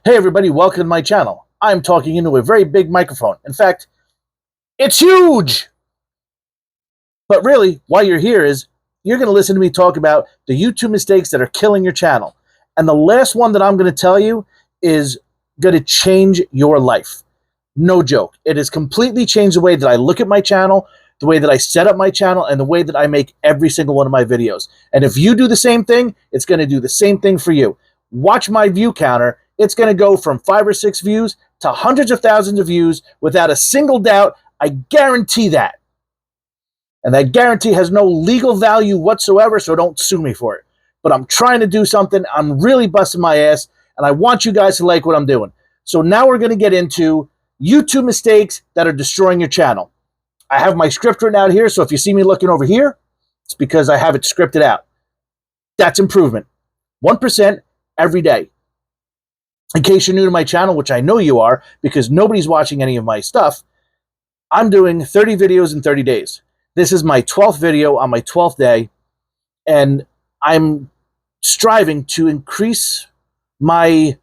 Hey everybody, welcome to my channel. I'm talking into a very big microphone. In fact, it's huge! But really, why you're here is you're going to listen to me talk about the YouTube mistakes that are killing your channel. And the last one that I'm going to tell you is going to change your life. No joke. It has completely changed the way that I look at my channel, the way that I set up my channel, and the way that I make every single one of my videos. And if you do the same thing, it's going to do the same thing for you. Watch my view counter. It's going to go from 5 or 6 views to hundreds of thousands of views without a single doubt. I guarantee that. And that guarantee has no legal value whatsoever, so don't sue me for it. But I'm trying to do something. I'm really busting my ass, and I want you guys to like what I'm doing. So now we're going to get into YouTube mistakes that are destroying your channel. I have my script written out here, so if you see me looking over here, it's because I have it scripted out. That's improvement. 1% every day. In case you're new to my channel, which I know you are, because nobody's watching any of my stuff, I'm doing 30 videos in 30 days. This is my 12th video on my 12th day, and I'm striving to increase my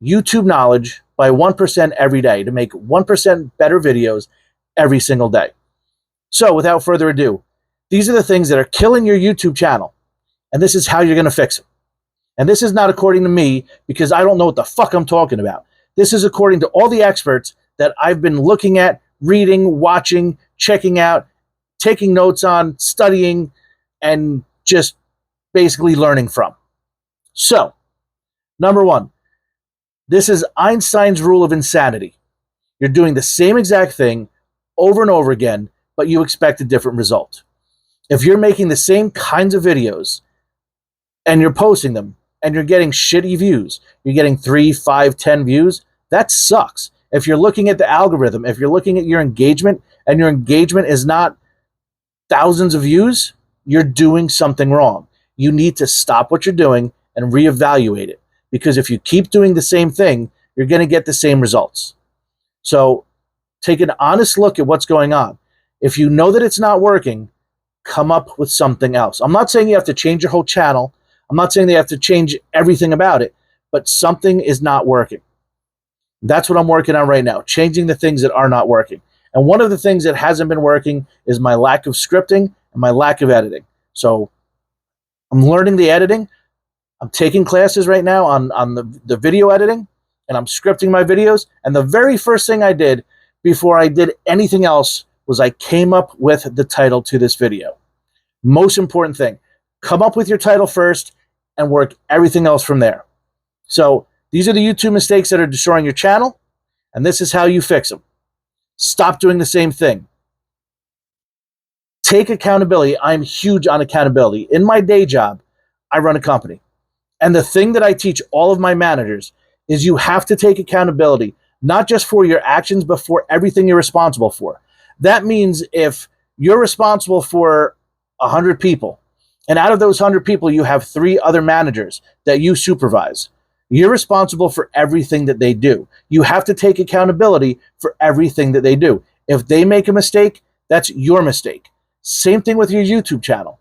YouTube knowledge by 1% every day, to make 1% better videos every single day. So without further ado, these are the things that are killing your YouTube channel, and this is how you're going to fix them. And this is not according to me, because I don't know what the fuck I'm talking about. This is according to all the experts that I've been looking at, reading, watching, checking out, taking notes on, studying, and just basically learning from. So, number one, this is Einstein's rule of insanity. You're doing the same exact thing over and over again, but you expect a different result. If you're making the same kinds of videos and you're posting them and you're getting shitty views, you're getting 3, 5, 10 views, that sucks. If you're looking at the algorithm, if you're looking at your engagement and your engagement is not thousands of views, you're doing something wrong. You need to stop what you're doing and reevaluate it. Because if you keep doing the same thing, you're going to get the same results. So take an honest look at what's going on. If you know that it's not working, come up with something else. I'm not saying you have to change your whole channel. I'm not saying they have to change everything about it, but something is not working. That's what I'm working on right now, changing the things that are not working. And one of the things that hasn't been working is my lack of scripting and my lack of editing. So I'm learning the editing. I'm taking classes right now on the video editing, and I'm scripting my videos. And the very first thing I did before I did anything else was I came up with the title to this video. Most important thing, come up with your title first and work everything else from there. So these are the YouTube mistakes that are destroying your channel, and this is how you fix them. Stop doing the same thing. Take accountability. I'm huge on accountability. In my day job, I run a company. And the thing that I teach all of my managers is you have to take accountability, not just for your actions, but for everything you're responsible for. That means if you're responsible for 100 people, and out of those 100 people, you have 3 other managers that you supervise, you're responsible for everything that they do. You have to take accountability for everything that they do. If they make a mistake, that's your mistake. Same thing with your YouTube channel.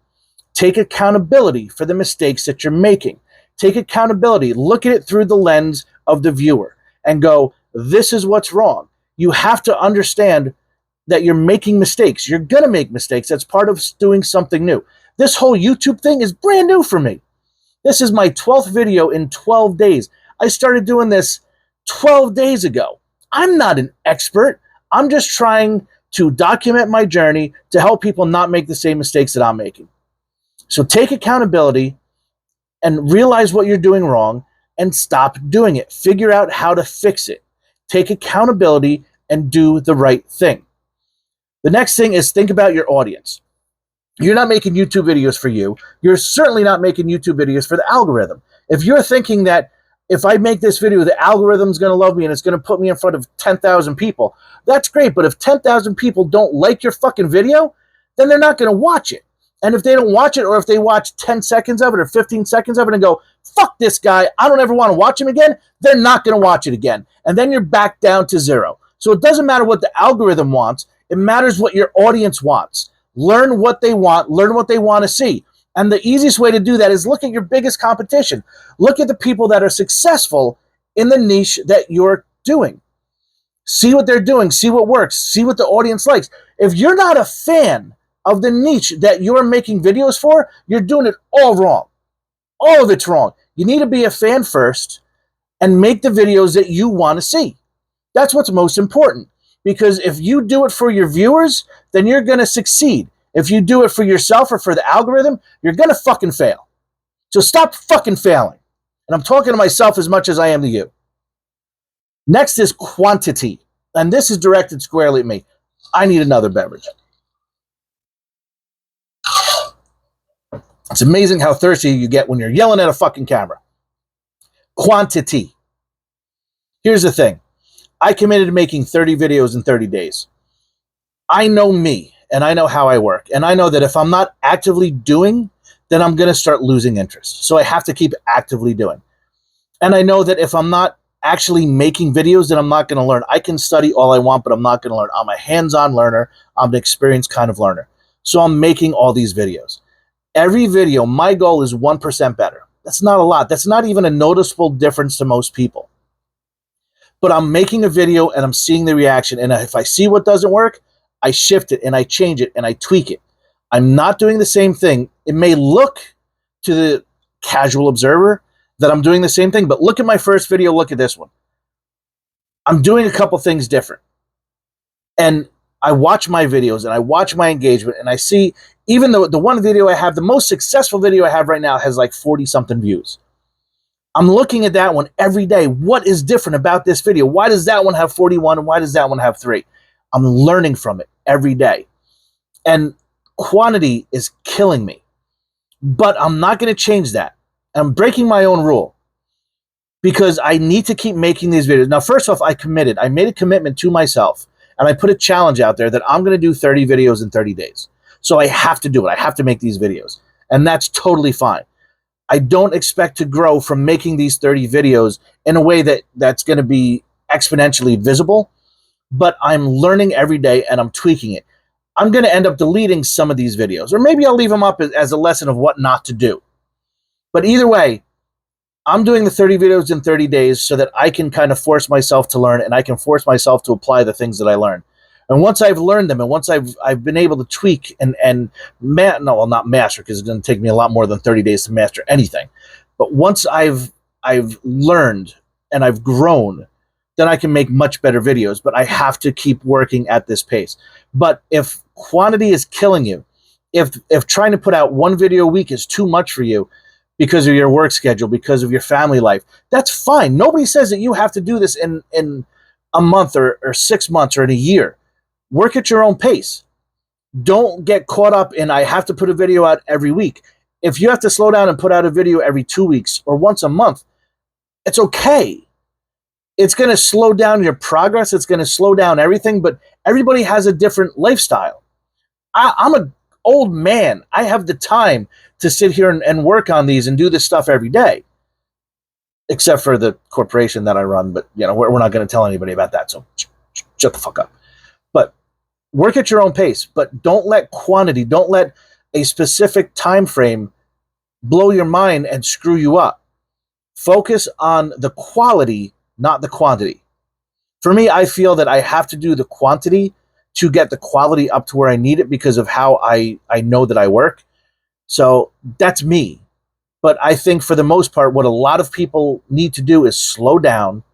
Take accountability for the mistakes that you're making. Take accountability. Look at it through the lens of the viewer and go, this is what's wrong. You have to understand that you're making mistakes. You're going to make mistakes. That's part of doing something new. This whole YouTube thing is brand new for me. This is my 12th video in 12 days. I started doing this 12 days ago. I'm not an expert. I'm just trying to document my journey to help people not make the same mistakes that I'm making. So take accountability and realize what you're doing wrong and stop doing it. Figure out how to fix it. Take accountability and do the right thing. The next thing is think about your audience. You're not making YouTube videos for you. You're certainly not making YouTube videos for the algorithm. If you're thinking that if I make this video, the algorithm's going to love me and it's going to put me in front of 10,000 people, that's great. But if 10,000 people don't like your fucking video, then they're not going to watch it. And if they don't watch it, or if they watch 10 seconds of it or 15 seconds of it and go, fuck this guy, I don't ever want to watch him again, they're not going to watch it again. And then you're back down to 0. So it doesn't matter what the algorithm wants. It matters what your audience wants. Learn what they want. Learn what they want to see. And the easiest way to do that is look at your biggest competition. Look at the people that are successful in the niche that you're doing. See what they're doing, see what works, see what the audience likes. If you're not a fan of the niche that you're making videos for, you're doing it all wrong. All of it's wrong. You need to be a fan first and make the videos that you want to see. That's what's most important. Because if you do it for your viewers, then you're going to succeed. If you do it for yourself or for the algorithm, you're going to fucking fail. So stop fucking failing. And I'm talking to myself as much as I am to you. Next is quantity. And this is directed squarely at me. I need another beverage. It's amazing how thirsty you get when you're yelling at a fucking camera. Quantity. Here's the thing. I committed to making 30 videos in 30 days. I know me, and I know how I work. And I know that if I'm not actively doing, then I'm going to start losing interest. So I have to keep actively doing. And I know that if I'm not actually making videos, then I'm not going to learn. I can study all I want, but I'm not going to learn. I'm a hands-on learner. I'm an experienced kind of learner. So I'm making all these videos. Every video, my goal is 1% better. That's not a lot. That's not even a noticeable difference to most people. But I'm making a video and I'm seeing the reaction. And if I see what doesn't work, I shift it and I change it and I tweak it. I'm not doing the same thing. It may look to the casual observer that I'm doing the same thing, but look at my first video, look at this one. I'm doing a couple things different. And I watch my videos and I watch my engagement and I see, even though the one video I have, the most successful video I have right now has like 40-something views. I'm looking at that one every day. What is different about this video? Why does that one have 41 and why does that one have 3? I'm learning from it every day. And quantity is killing me. But I'm not going to change that. I'm breaking my own rule because I need to keep making these videos. Now, first off, I committed. I made a commitment to myself and I put a challenge out there that I'm going to do 30 videos in 30 days. So I have to do it. I have to make these videos. And that's totally fine. I don't expect to grow from making these 30 videos in a way that's going to be exponentially visible, but I'm learning every day and I'm tweaking it. I'm going to end up deleting some of these videos, or maybe I'll leave them up as a lesson of what not to do. But either way, I'm doing the 30 videos in 30 days so that I can kind of force myself to learn and I can force myself to apply the things that I learn. And once I've learned them and once I've been able to tweak and not master, because it's going to take me a lot more than 30 days to master anything. But once I've learned and I've grown, then I can make much better videos. But I have to keep working at this pace. But if quantity is killing you, if trying to put out one video a week is too much for you because of your work schedule, because of your family life, that's fine. Nobody says that you have to do this in a month or 6 months or in a year. Work at your own pace. Don't get caught up in, I have to put a video out every week. If you have to slow down and put out a video every 2 weeks or once a month, it's okay. It's going to slow down your progress. It's going to slow down everything, but everybody has a different lifestyle. I'm an old man. I have the time to sit here and work on these and do this stuff every day, except for the corporation that I run. But we're not going to tell anybody about that, so shut the fuck up. But work at your own pace, but don't let quantity, don't let a specific time frame blow your mind and screw you up. Focus on the quality, not the quantity. For me, I feel that I have to do the quantity to get the quality up to where I need it because of how I know that I work. So that's me. But I think for the most part, what a lot of people need to do is slow down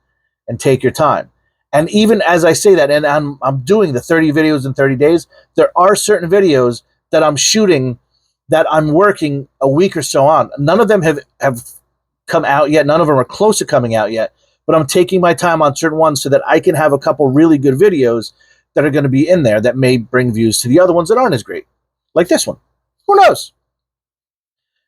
and take your time. And even as I say that, and I'm doing the 30 videos in 30 days, there are certain videos that I'm shooting that I'm working a week or so on. None of them have come out yet. None of them are close to coming out yet. But I'm taking my time on certain ones so that I can have a couple really good videos that are going to be in there that may bring views to the other ones that aren't as great. Like this one. Who knows?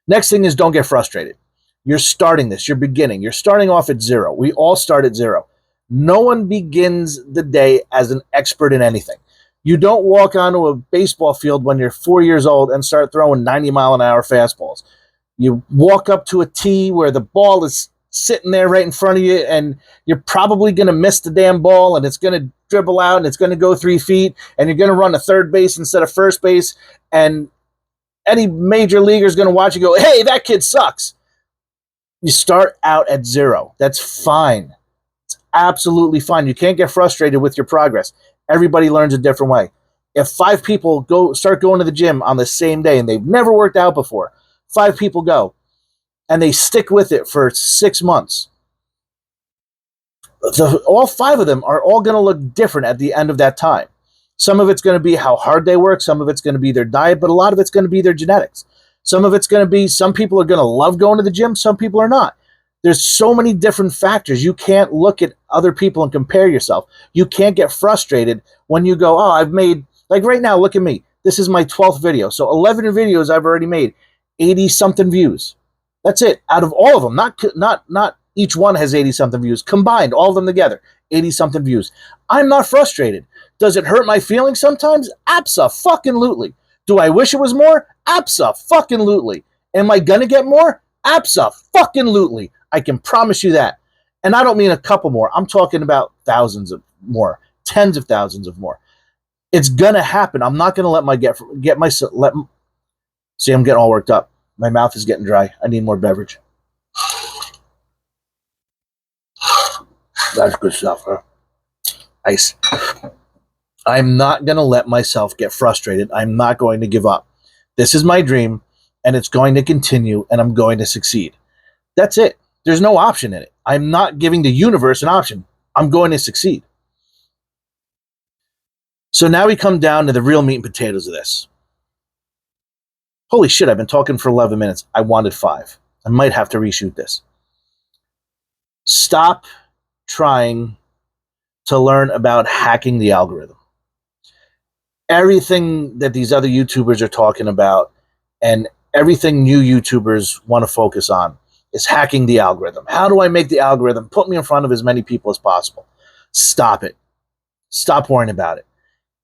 Next thing is don't get frustrated. You're starting this. You're beginning. You're starting off at 0. We all start at 0. No one begins the day as an expert in anything. You don't walk onto a baseball field when you're 4 years old and start throwing 90-mile-an-hour fastballs. You walk up to a tee where the ball is sitting there right in front of you, and you're probably going to miss the damn ball, and it's going to dribble out, and it's going to go 3 feet, and you're going to run to third base instead of first base, and any major leaguer is going to watch you go, hey, that kid sucks. You start out at 0. That's fine. absolutely fine. You can't get frustrated with your progress. Everybody learns a different way. If 5 people start going to the gym on the same day and they've never worked out before, 5 people go and they stick with it for 6 months, all 5 of them are all going to look different at the end of that time. Some of it's going to be how hard they work. Some of it's going to be their diet, but a lot of it's going to be their genetics. Some of it's going to be, some people are going to love going to the gym. Some people are not. There's so many different factors. You can't look at other people and compare yourself. You can't get frustrated when you go, oh, I've made, like right now, look at me. This is my 12th video. So 11 videos I've already made, 80 something views. That's it. Out of all of them, not each one has 80 something views. Combined, all of them together, 80 something views. I'm not frustrated. Does it hurt my feelings sometimes? Abso-fucking-lutely. Do I wish it was more? Abso-fucking-lutely. Am I gonna get more? Abso-fucking-lutely. I can promise you that. And I don't mean a couple more. I'm talking about thousands of more, tens of thousands of more. It's gonna happen. I'm not gonna let see, I'm getting all worked up. My mouth is getting dry. I need more beverage. That's good stuff, huh? Ice. I'm not going to let myself get frustrated. I'm not going to give up. This is my dream, and it's going to continue, and I'm going to succeed. That's it. There's no option in it. I'm not giving the universe an option. I'm going to succeed. So now we come down to the real meat and potatoes of this. Holy shit, I've been talking for 11 minutes. I wanted 5. I might have to reshoot this. Stop trying to learn about hacking the algorithm. Everything that these other YouTubers are talking about and everything new YouTubers want to focus on is hacking the algorithm. How do I make the algorithm put me in front of as many people as possible? Stop it. Stop worrying about it.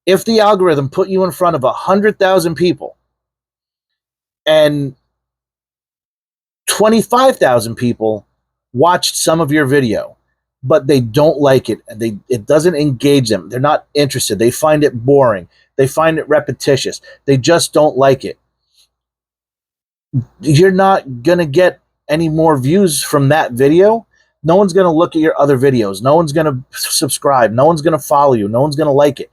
If the algorithm put you in front of 100,000 people and 25,000 people watched some of your video, but they don't like it and it doesn't engage them. They're not interested. They find it boring. They find it repetitious. They just don't like it. You're not going to get any more views from that video. No one's going to look at your other videos. No one's going to subscribe. No one's going to follow you. No one's going to like it.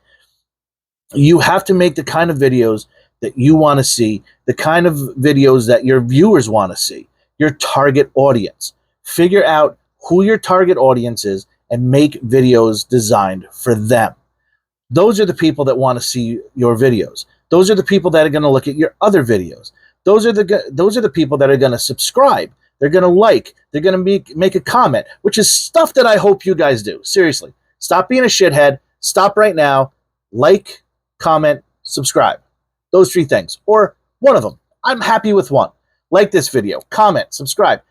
You have to make the kind of videos that you want to see, the kind of videos that your viewers want to see, your target audience. Figure out who your target audience is and make videos designed for them. Those are the people that want to see your videos. Those are the people that are going to look at your other videos. Those are the people that are going to subscribe. They're going to like. They're going to make a comment, which is stuff that I hope you guys do. Seriously. Stop being a shithead. Stop right now. Like, comment, subscribe. Those 3 things. Or one of them. I'm happy with one. Like this video. Comment. Subscribe.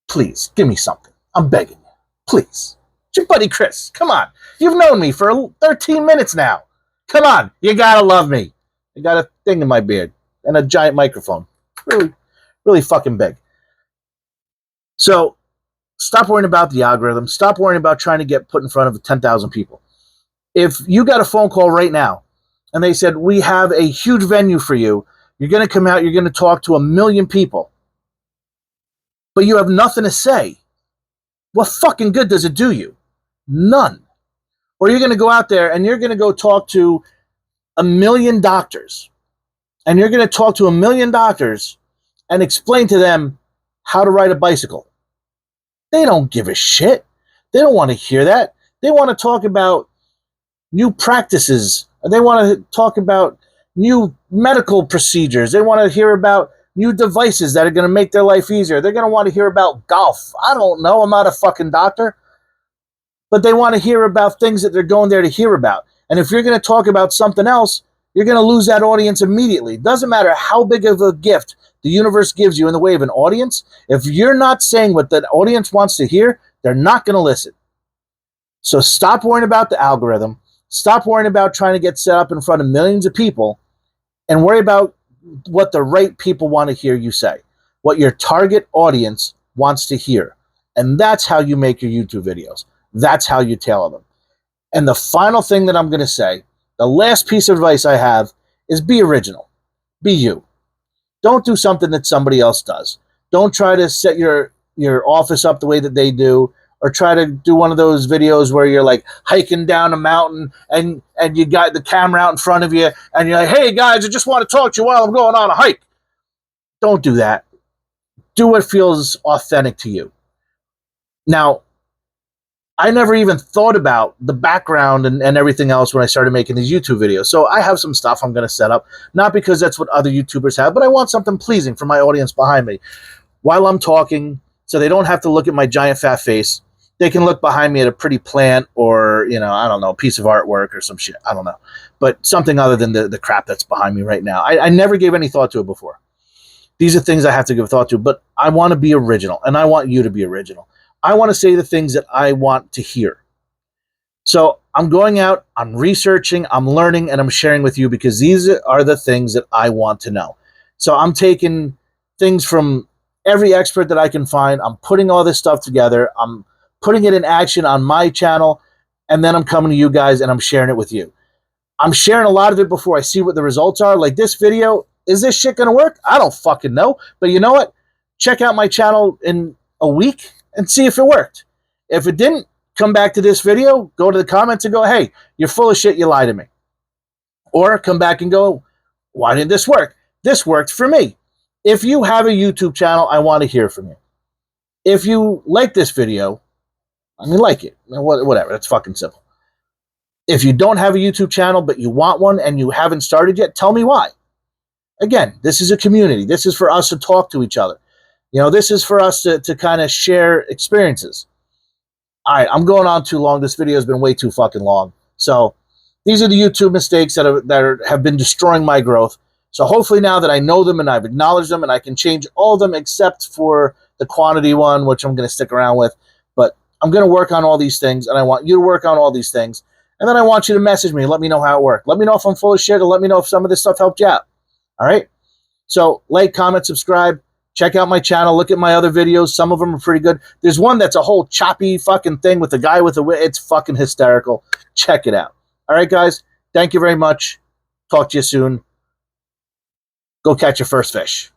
Please, give me something. I'm begging you. Please. It's your buddy Chris. Come on. You've known me for 13 minutes now. Come on. You gotta love me. I got a thing in my beard and a giant microphone. Really, really fucking big. So, stop worrying about the algorithm. Stop worrying about trying to get put in front of 10,000 people. If you got a phone call right now and they said, we have a huge venue for you. You're going to come out. You're going to talk to 1 million people. But you have nothing to say. What fucking good does it do you? None. Or you're going to go out there and you're going to go talk to 1 million doctors. And you're going to talk to 1 million doctors and explain to them how to ride a bicycle. They don't give a shit. They don't want to hear that. They want to talk about new practices. They want to talk about new medical procedures. They want to hear about new devices that are going to make their life easier. They're going to want to hear about golf. I don't know. I'm not a fucking doctor. But they want to hear about things that they're going there to hear about. And if you're going to talk about something else, you're going to lose that audience immediately. It doesn't matter how big of a gift the universe gives you in the way of an audience. If you're not saying what that audience wants to hear, they're not going to listen. So stop worrying about the algorithm. Stop worrying about trying to get set up in front of millions of people and worry about what the right people want to hear you say, what your target audience wants to hear. And that's how you make your YouTube videos. That's how you tailor them. And the final thing that I'm going to say, the last piece of advice I have, is be original. Be you. Don't do something that somebody else does. Don't try to set your office up the way that they do or try to do one of those videos where you're like hiking down a mountain and you got the camera out in front of you and you're like, hey guys, I just want to talk to you while I'm going on a hike. Don't do that. Do what feels authentic to you. Now, I never even thought about the background and everything else when I started making these YouTube videos. So I have some stuff I'm going to set up, not because that's what other YouTubers have, but I want something pleasing for my audience behind me while I'm talking, so they don't have to look at my giant fat face. They can look behind me at a pretty plant or, you know, I don't know, a piece of artwork or some shit. I don't know. But something other than the crap that's behind me right now. I never gave any thought to it before. These are things I have to give thought to, but I want to be original, and I want you to be original. I want to say the things that I want to hear. So I'm going out, I'm researching, I'm learning, and I'm sharing with you because these are the things that I want to know. So I'm taking things from every expert that I can find. I'm putting all this stuff together. I'm putting it in action on my channel, and then I'm coming to you guys and I'm sharing it with you. I'm sharing a lot of it before I see what the results are. Like this video, is this shit going to work? I don't fucking know. But you know what? Check out my channel in a week and see if it worked. If it didn't, come back to this video, go to the comments and go, hey, you're full of shit, you lied to me. Or come back and go, why didn't this work? This worked for me. If you have a YouTube channel, I want to hear from you. If you like this video, I mean, like it. Whatever, it's fucking simple. If you don't have a YouTube channel, but you want one and you haven't started yet, tell me why. Again, this is a community. This is for us to talk to each other. You know, this is for us to kind of share experiences. All right, I'm going on too long. This video has been way too fucking long. So these are the YouTube mistakes that have been destroying my growth. So hopefully now that I know them and I've acknowledged them and I can change all of them except for the quantity one, which I'm going to stick around with. But I'm going to work on all these things, and I want you to work on all these things. And then I want you to message me and let me know how it worked. Let me know if I'm full of shit, or let me know if some of this stuff helped you out. All right? So like, comment, subscribe. Check out my channel. Look at my other videos. Some of them are pretty good. There's one that's a whole choppy fucking thing with the guy with the whip. It's fucking hysterical. Check it out. All right, guys. Thank you very much. Talk to you soon. Go catch your first fish.